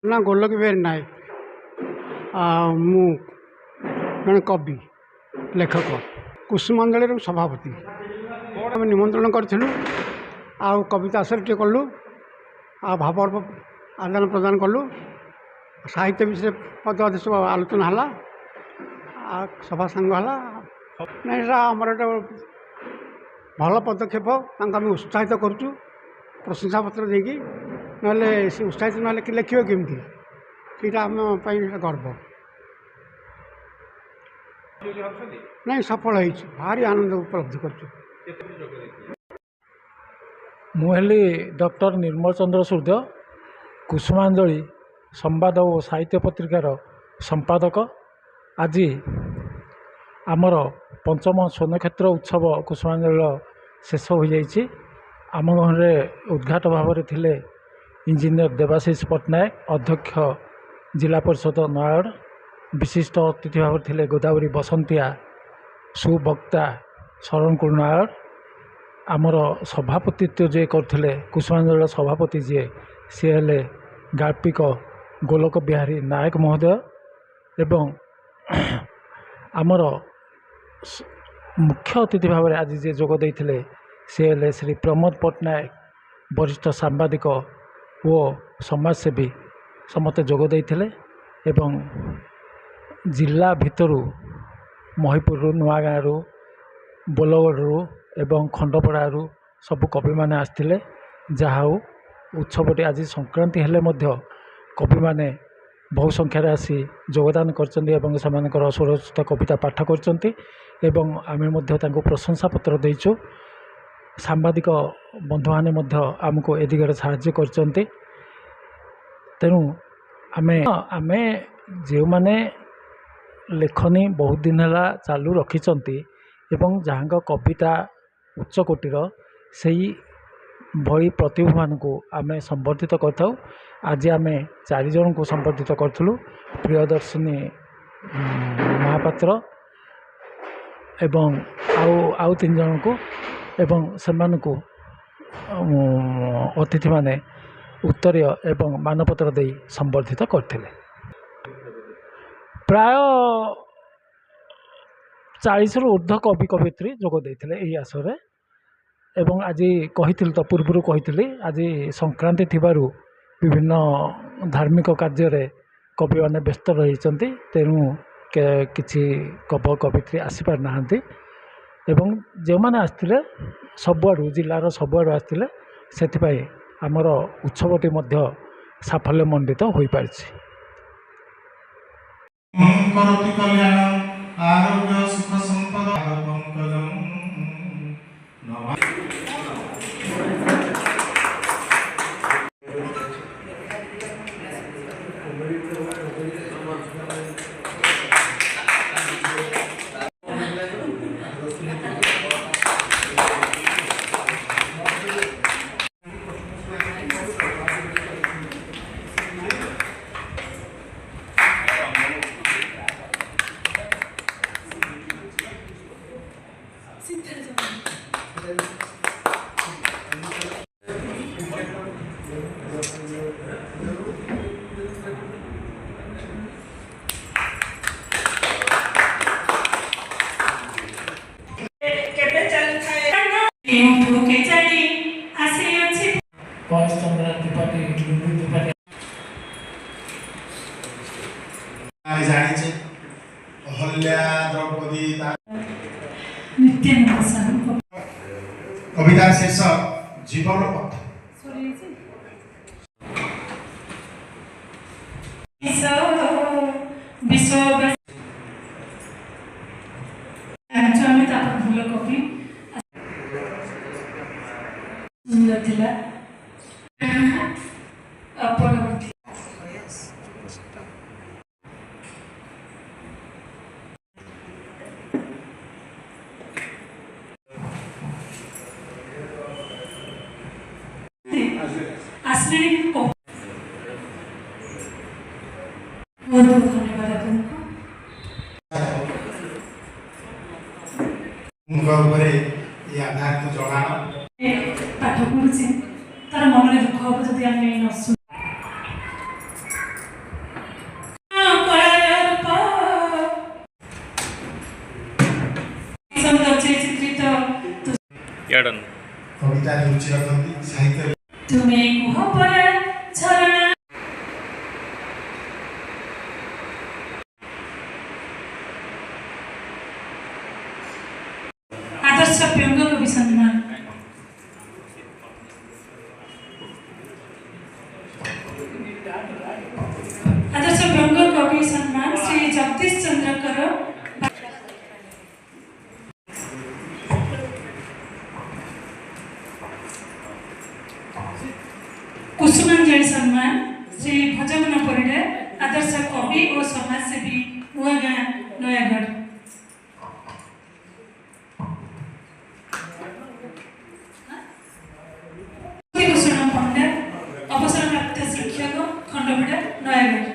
ନା ଗୋଲକ ବିହାରୀ ନାୟକ। ମୁଁ ଜଣେ କବି ଲେଖକ କୁସୁମାଞ୍ଜଳିର ସଭାପତି। ଆମେ ନିମନ୍ତ୍ରଣ କରିଥିଲୁ ଆଉ କବିତା ଆଶ୍ରୟଟିଏ କଲୁ ଆଉ ଭାବ ଆଦାନ ପ୍ରଦାନ କଲୁ। ସାହିତ୍ୟ ବିଷୟରେ ମଧ୍ୟ ସବୁ ଆଲୋଚନା ହେଲା ଆଉ ସଭା ସାଙ୍ଗ ହେଲା। ନାଇଁ ସେଟା ଆମର ଗୋଟେ ଭଲ ପଦକ୍ଷେପ। ତାଙ୍କୁ ଆମେ ଉତ୍ସାହିତ କରୁଛୁ ପ୍ରଶଂସା ପତ୍ର ଦେଇକି। ନହେଲେ ସେ ଉତ୍ସାହିତ ନହେଲେ କି ଲେଖିବ କେମିତି? ସେଇଟା ଆମ ପାଇଁ ଗର୍ବ। ନାଇଁ ସଫଳ ହେଇଛୁ, ଭାରି ଆନନ୍ଦ ଉପଲବ୍ଧି କରୁଛୁ। ମୁଁ ହେଲି ଡକ୍ଟର ନିର୍ମଳ ଚନ୍ଦ୍ର ସୂର୍ଯ୍ୟ, କୁସୁମାଞ୍ଜଳି ସମ୍ବାଦ ଓ ସାହିତ୍ୟ ପତ୍ରିକାର ସମ୍ପାଦକ। ଆଜି ଆମର ପଞ୍ଚମ ସ୍ୱର୍ଣ୍ଣକ୍ଷେତ୍ର ଉତ୍ସବ କୁସୁମାଞ୍ଜଳିର ଶେଷ ହୋଇଯାଇଛି। ଆମ ଘରେ ଉଦ୍ଘାଟ ଭାବରେ ଥିଲେ ଇଞ୍ଜିନିୟର ଦେବାଶିଷ ପଟ୍ଟନାୟକ, ଅଧ୍ୟକ୍ଷ ଜିଲ୍ଲା ପରିଷଦ ନୟାଗଡ଼। ବିଶିଷ୍ଟ ଅତିଥି ଭାବରେ ଥିଲେ ଗୋଦାବରୀ ବସନ୍ତିଆ, ସୁବକ୍ତା ଶରଣକୁଳ ନୟାଗଡ଼। ଆମର ସଭାପତିତ୍ୱ ଯିଏ କରୁଥିଲେ, କୁସୁମାଞ୍ଜଳିର ସଭାପତି ସିଏ ହେଲେ ଗାଳ୍ପିକ ଗୋଲକ ବିହାରୀ ନାୟକ ମହୋଦୟ। ଏବଂ ଆମର ମୁଖ୍ୟ ଅତିଥି ଭାବରେ ଆଜି ଯିଏ ଯୋଗ ଦେଇଥିଲେ ସିଏ ହେଲେ ଶ୍ରୀ ପ୍ରମୋଦ ପଟ୍ଟନାୟକ, ବରିଷ୍ଠ ସାମ୍ବାଦିକ ଓ ସମାଜସେବୀ। ସମସ୍ତେ ଯୋଗ ଦେଇଥିଲେ ଏବଂ ଜିଲ୍ଲା ଭିତରୁ ମହିପୁରରୁ, ନୂଆଗାଁରୁ, ବୋଲଗଡ଼ରୁ ଏବଂ ଖଣ୍ଡପଡ଼ାରୁ ସବୁ କବିମାନେ ଆସିଥିଲେ। ଯାହା ହେଉ ଉତ୍ସବଟି ଆଜି ସଂକ୍ରାନ୍ତି ହେଲେ ମଧ୍ୟ କବିମାନେ ବହୁ ସଂଖ୍ୟାରେ ଆସି ଯୋଗଦାନ କରିଛନ୍ତି ଏବଂ ସେମାନଙ୍କର ସ୍ୱରଚିତ କବିତା ପାଠ କରିଛନ୍ତି ଏବଂ ଆମେ ମଧ୍ୟ ତାଙ୍କୁ ପ୍ରଶଂସା ପତ୍ର ଦେଇଛୁ। ସାମ୍ବାଦିକ ବନ୍ଧୁମାନେ ମଧ୍ୟ ଆମକୁ ଏ ଦିଗରେ ସାହାଯ୍ୟ କରିଛନ୍ତି। ତେଣୁ ଆମେ ଯେଉଁମାନେ ଲେଖନୀ ବହୁତ ଦିନ ହେଲା ଚାଲୁ ରଖିଛନ୍ତି ଏବଂ ଯାହାଙ୍କ କବିତା ଉଚ୍ଚ କୋଟିର, ସେହି ଭଳି ପ୍ରତିଭାମାନଙ୍କୁ ଆମେ ସମ୍ବର୍ଦ୍ଧିତ କରିଥାଉ। ଆଜି ଆମେ 4 ଜଣଙ୍କୁ ସମ୍ବର୍ଦ୍ଧିତ କରିଥିଲୁ, ପ୍ରିୟଦର୍ଶିନୀ ମହାପାତ୍ର ଏବଂ ଆଉ 3 ଜଣଙ୍କୁ, ଏବଂ ସେମାନଙ୍କୁ ଅତିଥିମାନେ ଉତ୍ତରୀୟ ଏବଂ ମାନପତ୍ର ଦେଇ ସମ୍ବର୍ଦ୍ଧିତ କରିଥିଲେ। ପ୍ରାୟ 40ରୁ ଉର୍ଦ୍ଧ୍ୱ କବି କବିତ୍ରୀ ଯୋଗ ଦେଇଥିଲେ ଏହି ଆସରରେ। ଏବଂ ଆଜି କହିଥିଲି ତ, ପୂର୍ବରୁ କହିଥିଲି, ଆଜି ସଂକ୍ରାନ୍ତି ଥିବାରୁ ବିଭିନ୍ନ ଧାର୍ମିକ କାର୍ଯ୍ୟରେ କବିମାନେ ବ୍ୟସ୍ତ ରହିଛନ୍ତି। ତେଣୁ କିଛି କବିତ୍ରୀ ଆସିପାରିନାହାନ୍ତି ଏବଂ ଯେଉଁମାନେ ଆସିଥିଲେ ସବୁଆଡ଼ୁ, ଜିଲ୍ଲାର ସବୁଆଡ଼ୁ ଆସିଥିଲେ। ସେଥିପାଇଁ ଆମର ଉତ୍ସବଟି ମଧ୍ୟ ସାଫଲ୍ୟମଣ୍ଡିତ ହୋଇପାରିଛି। କଲ୍ୟାଣ ଆରୋଗ୍ୟ ସୁଖ ସମ୍ପଦ ଜାଣିଛେ ଅହଲ୍ୟା ଦ୍ରୌପଦୀ କବିତାର ଶେଷ ଜୀବନ ପଥ। ଭଲ କବି ସୁନ୍ଦର ଥିଲା। ପରବର୍ତ୍ତୀ ଆସିଲେଣି। ବହୁତ ବହୁତ ଧନ୍ୟବାଦ ଆପଣଙ୍କୁ। ଉପରେ ଆଧାରିତ ଜଣାଣ ପାଠ ପଢୁଛି, ତାର ମନରେ ଦୁଃଖ ହବ ଯଦି ଆମେ ନ ଶୁଣୁ। କବିତାରେ ରୁଚି ରଖନ୍ତି, ସାହିତ୍ୟରେ ତୁମେ କୁହ ପରା ଝରଣା ଆଦର୍ଶ ବ୍ୟଙ୍ଗ କବି ସମ୍ମାନ ଆଦର୍ଶ ବ୍ୟଙ୍ଗ କବି ସମ୍ମାନ ଶ୍ରୀ ଜଗଦୀଶ ଚନ୍ଦ୍ରଙ୍କର କୁସୁମାଞ୍ଜଳି ସମ୍ମାନ ଶ୍ରୀ ଭଜମନ ପରିଡ଼ା ଆଦର୍ଶ କବି ଓ ସମାଜସେବୀ ନୂଆଗାଁ ନୟାଗଡ଼। ଭୂଷଣ ପଣ୍ଡା ଅବସରପ୍ରାପ୍ତ ଶିକ୍ଷକ ଖଣ୍ଡପଡ଼ା ନୟାଗଡ଼।